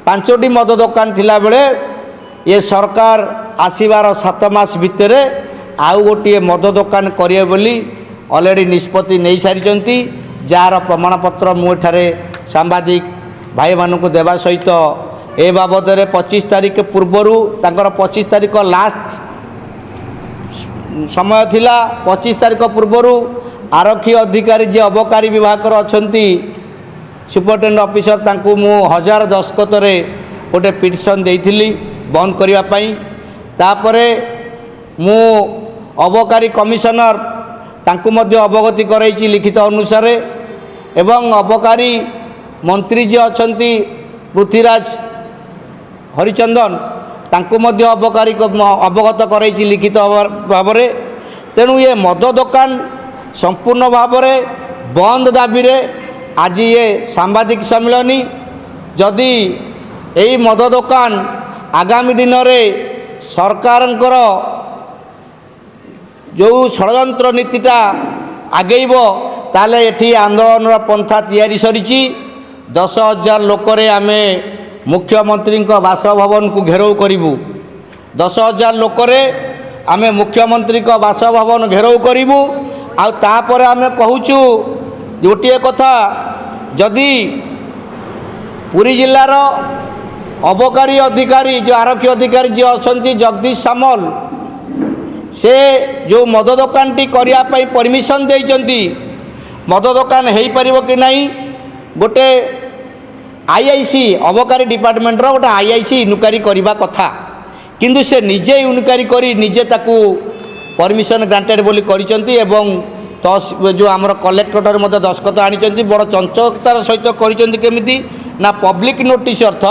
5टी मद दुकान थिला बेले ये सरकार आसीबार 7 मास भितर आउ गोटे मद दुकान करिए बोली ऑलरेडी निष्पत्ति नहीं सारी जार प्रमाणपत्र मुझे सांबादिक भाई मानू देवा सहित ए बाबद 25 तारीख पूर्वर 25 तारीख लास्ट समय थिला 25 तारीख पूर्वर आरक्षी अधिकारी जे अबकारी विभाग अच्छा सुपरिटेडेंट ऑफिसर तांकू मु 1000 दस्खत गोटे पिटिशन देइथिली बंद करने तापरे मु अबकारी कमिशनर तांकू मध्य अवगति कराई लिखित अनुसार एवं अबकारी मंत्री जे अछंती पृथ्वीराज हरिचंदन तांकू मध्य अबकारी अवगत कराई लिखित भाव में तेणु ये मद दुकान संपूर्ण भाव में बंद दाबी आज ये सांबादिक सम्मेलनी जदि यही मद दुकान आगामी दिन में सरकार जो षड्यंत्र नीतिटा आगेब ताले एठी आंदोलन पंथा तैयारी सरी 10,000 लोकरे आमे मुख्यमंत्री बासभवन को घेराव करूँ 10,000 लोकरे आमे मुख्यमंत्री बासभवन घेराव करूँ आपर आमे कहूचु गोटे कथा जदि पुरी जिलार अबकारी अधिकारी जो आरक्षी अधिकारी जी अच्छा जगदीश सामल से जो मद दुकान टी करने परमिशन देइचंती मद दुकान हो पार कि नहीं गोटे आईआईसी अबकारी डिपार्टमेंट रो गोटे आईआईसी इनक्वारी करने कथा किंतु से निजे इनक्वारी करी निजे ताकू परमिशन ग्रांटेड बोली करिसंती एवं जो आमर कलेक्टर मध्य दस्खत आनी बड़ चंचकतार सहित करिसंती केमिति ना पब्लिक नोटिस अर्थ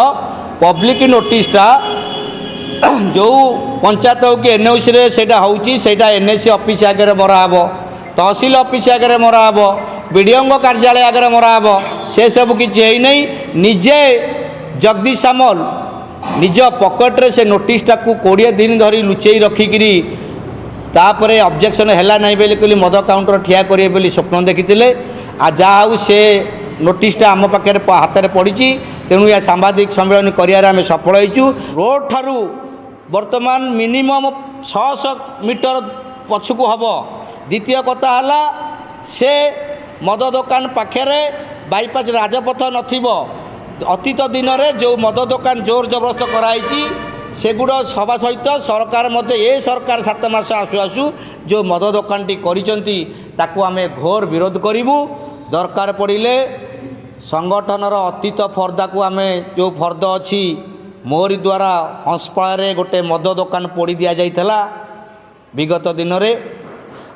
पब्लिक नोटिसटा जो पंचायत हो कि एनओसी रे सेटा होउची सेटा एनएसी ऑफिस आगे मराब तहसील ऑफिस आगे मराब बीडीओ कार्यालय आगे मराब से सब किसी नहीं निजे जगदीश सामल निज पकेट्रे से नोटिसटा को 20 दिन धरी लुचेई रखिकी तापरे ऑब्जेक्शन हैला नहीं बोली कहली मद काउंटर ठिया करिए बोली स्वप्न देखी आ जाऊ से नोटिसटा आम पाखे हाथ में पड़ी तेणु या सांबादिक सम्मेलन करियारे सफल होइचु रोड ठारू वर्तमान मिनिमम 600 मीटर पछकू हम द्वितीय कथा है से मद दुकान पाखे बाईपास राजपथ नथिबो अतीत दिन में जो मद दुकान जोर जबरदस्त कराई सेगुड़ा सभा सहित सरकार मध्य ये सरकार 7 मास आसु आसु जो मद दुकान टी करिसंती ताकू आमे घोर विरोध करिवु दरकार पड़िले संगठनर अतीत फर्दा को आमे जो फर्द अच्छी मोरी द्वारा हंसपाड़ गोटे मद दुकान पोड़ी दि जाइथला विगत दिन में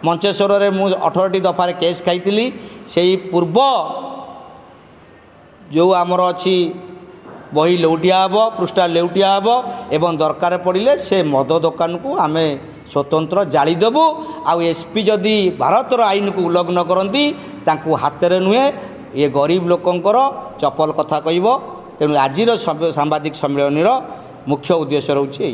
मंचेश्वर में मु 18टी दफार केस खाई से पूर्व जो आमर अच्छी बही लेउटिया हम पृष्ठा लेउटिया हम एवं दरकार पड़े से मद दुकान को आमे स्वतंत्र जालीदेबू आउ एसपी जदि भारतर आईन को उल्लंघन करती तांकू हाथ में नुहे ये गरीब लोकंकर चपल कथा कहब तेणु आज सांबादिक सम्मेलन मुख्य उद्देश्य रोचे।